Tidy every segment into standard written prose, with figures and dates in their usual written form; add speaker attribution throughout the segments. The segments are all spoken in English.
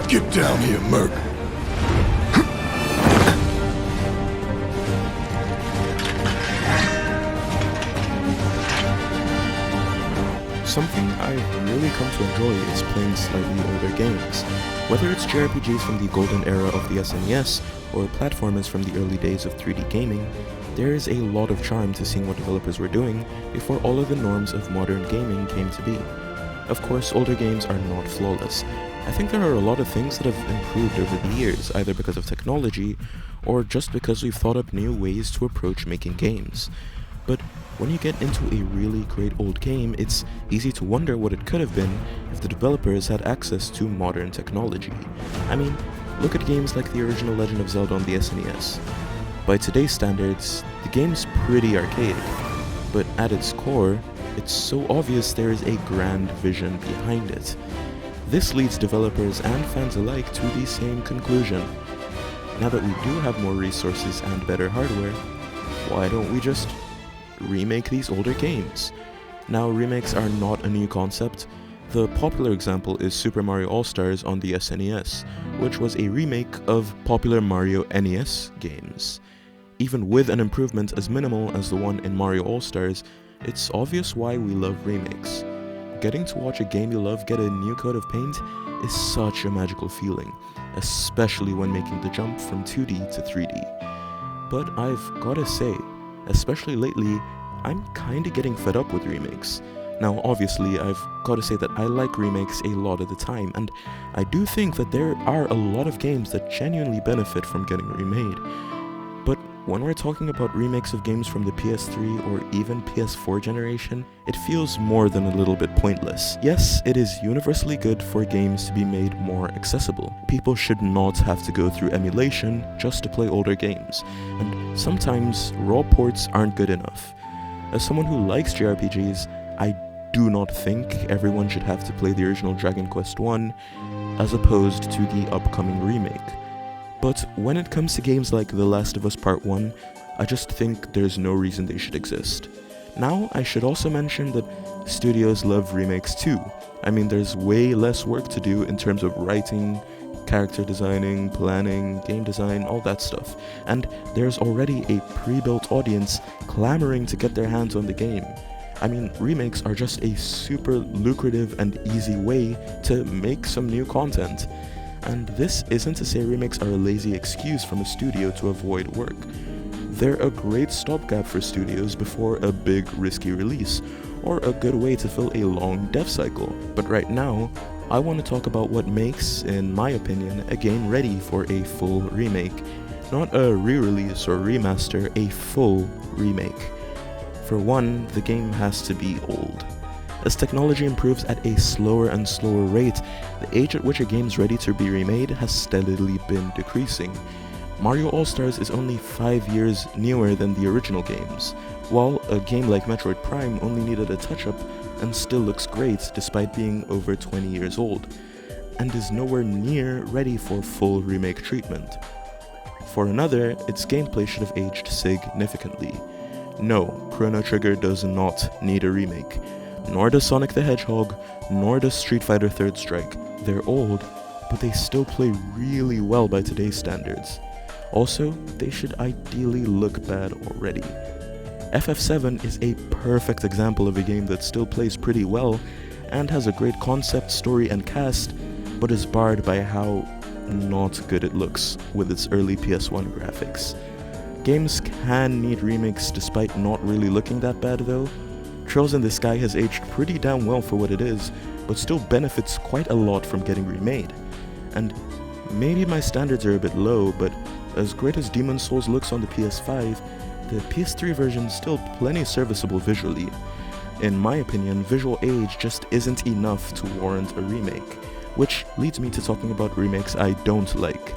Speaker 1: Get down here, Merc.
Speaker 2: Something I've really come to enjoy is playing slightly older games. Whether it's JRPGs from the golden era of the SNES, or platformers from the early days of 3D gaming, there is a lot of charm to seeing what developers were doing before all of the norms of modern gaming came to be. Of course, older games are not flawless. I think there are a lot of things that have improved over the years, either because of technology, or just because we've thought up new ways to approach making games. But when you get into a really great old game, it's easy to wonder what it could have been if the developers had access to modern technology. I mean, look at games like the original Legend of Zelda on the SNES. By today's standards, the game's pretty archaic, but at its core, it's so obvious there is a grand vision behind it. This leads developers and fans alike to the same conclusion. Now that we do have more resources and better hardware, why don't we just remake these older games? Now, remakes are not a new concept. The popular example is Super Mario All-Stars on the SNES, which was a remake of popular Mario NES games. Even with an improvement as minimal as the one in Mario All-Stars, it's obvious why we love remakes. Getting to watch a game you love get a new coat of paint is such a magical feeling, especially when making the jump from 2D to 3D. But I've gotta say, especially lately, I'm kinda getting fed up with remakes. Now obviously, I've gotta say that I like remakes a lot of the time, and I do think that there are a lot of games that genuinely benefit from getting remade. But when we're talking about remakes of games from the PS3 or even PS4 generation, it feels more than a little bit pointless. Yes, it is universally good for games to be made more accessible. People should not have to go through emulation just to play older games, and sometimes raw ports aren't good enough. As someone who likes JRPGs, I do not think everyone should have to play the original Dragon Quest I as opposed to the upcoming remake. But when it comes to games like The Last of Us Part 1, I just think there's no reason they should exist. Now, I should also mention that studios love remakes too. I mean, there's way less work to do in terms of writing, character designing, planning, game design, all that stuff. And there's already a pre-built audience clamoring to get their hands on the game. I mean, remakes are just a super lucrative and easy way to make some new content. And this isn't to say remakes are a lazy excuse from a studio to avoid work. They're a great stopgap for studios before a big risky release, or a good way to fill a long dev cycle. But right now, I want to talk about what makes, in my opinion, a game ready for a full remake. Not a re-release or remaster, a full remake. For one, the game has to be old. As technology improves at a slower and slower rate, the age at which a game is ready to be remade has steadily been decreasing. Mario All-Stars is only 5 years newer than the original games, while a game like Metroid Prime only needed a touch-up and still looks great despite being over 20 years old, and is nowhere near ready for full remake treatment. For another, its gameplay should have aged significantly. No, Chrono Trigger does not need a remake. Nor does Sonic the Hedgehog, nor does Street Fighter 3rd Strike. They're old, but they still play really well by today's standards. Also, they should ideally look bad already. FF7 is a perfect example of a game that still plays pretty well and has a great concept, story, and cast, but is barred by how not good it looks with its early PS1 graphics. Games can need remakes despite not really looking that bad though. Trails in the Sky has aged pretty damn well for what it is, but still benefits quite a lot from getting remade. And maybe my standards are a bit low, but as great as Demon's Souls looks on the PS5, the PS3 version is still plenty serviceable visually. In my opinion, visual age just isn't enough to warrant a remake, which leads me to talking about remakes I don't like.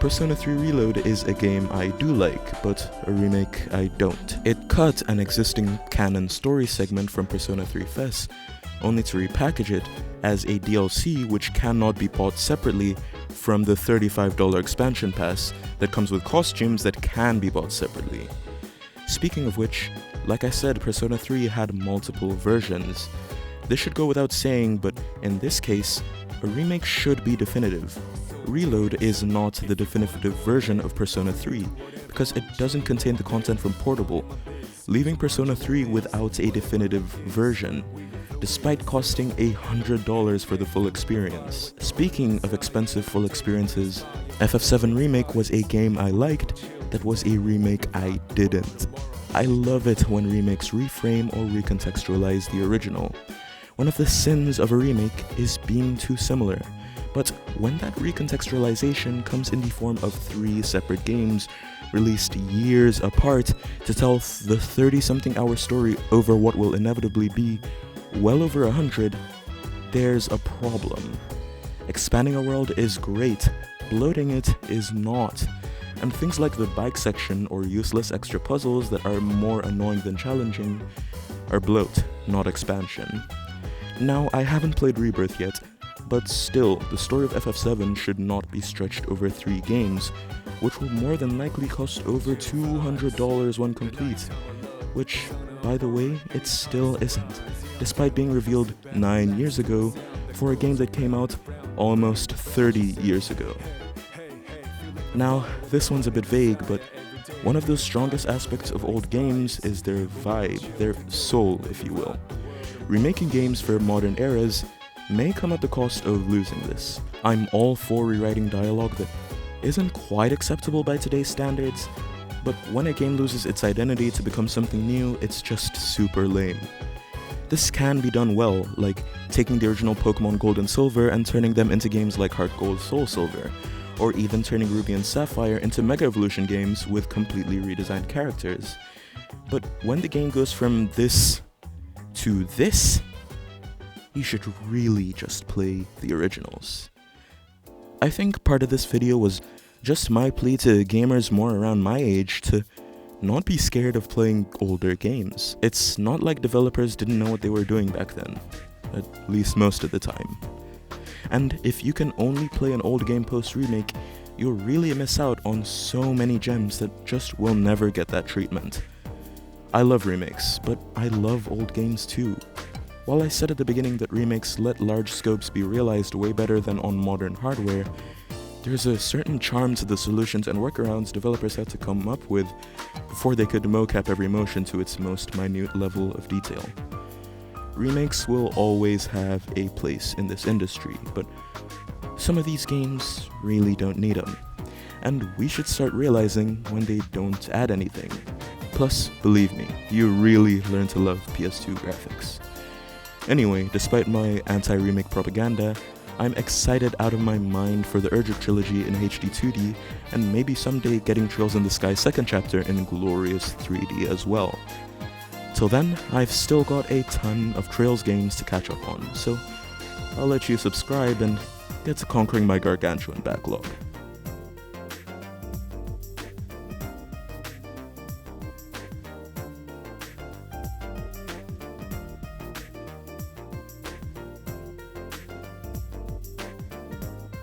Speaker 2: Persona 3 Reload is a game I do like, but a remake I don't. It cut an existing canon story segment from Persona 3 FES, only to repackage it as a DLC which cannot be bought separately from the $35 expansion pass that comes with costumes that can be bought separately. Speaking of which, like I said, Persona 3 had multiple versions. This should go without saying, but in this case, A remake should be definitive. Reload is not the definitive version of Persona 3 because it doesn't contain the content from Portable, leaving Persona 3 without a definitive version, despite costing $100 for the full experience. Speaking of expensive full experiences, FF7 Remake was a game I liked that was a remake I didn't. I love it when remakes reframe or recontextualize the original. One of the sins of a remake is being too similar, but when that recontextualization comes in the form of 3 separate games released years apart to tell the 30-something hour story over what will inevitably be well over 100, there's a problem. Expanding a world is great, bloating it is not. And things like the bike section or useless extra puzzles that are more annoying than challenging are bloat, not expansion. Now, I haven't played Rebirth yet, but still, the story of FF7 should not be stretched over 3 games, which will more than likely cost over $200 when complete, which, by the way, it still isn't, despite being revealed 9 years ago for a game that came out almost 30 years ago. Now, this one's a bit vague, but one of the strongest aspects of old games is their vibe, their soul, if you will. Remaking games for modern eras may come at the cost of losing this. I'm all for rewriting dialogue that isn't quite acceptable by today's standards, but when a game loses its identity to become something new, it's just super lame. This can be done well, like taking the original Pokemon Gold and Silver and turning them into games like Heart Gold, Soul Silver, or even turning Ruby and Sapphire into Mega Evolution games with completely redesigned characters. But when the game goes from this to this, you should really just play the originals. I think part of this video was just my plea to gamers more around my age to not be scared of playing older games. It's not like developers didn't know what they were doing back then, at least most of the time. And if you can only play an old game post-remake, you'll really miss out on so many gems that just will never get that treatment. I love remakes, but I love old games too. While I said at the beginning that remakes let large scopes be realized way better than on modern hardware, there's a certain charm to the solutions and workarounds developers had to come up with before they could mocap every motion to its most minute level of detail. Remakes will always have a place in this industry, but some of these games really don't need them, and we should start realizing when they don't add anything. Plus, believe me, you really learn to love PS2 graphics. Anyway, despite my anti-remake propaganda, I'm excited out of my mind for the Urgent trilogy in HD 2D, and maybe someday getting Trails in the Sky second chapter in glorious 3D as well. Till then, I've still got a ton of Trails games to catch up on, so I'll let you subscribe and get to conquering my gargantuan backlog.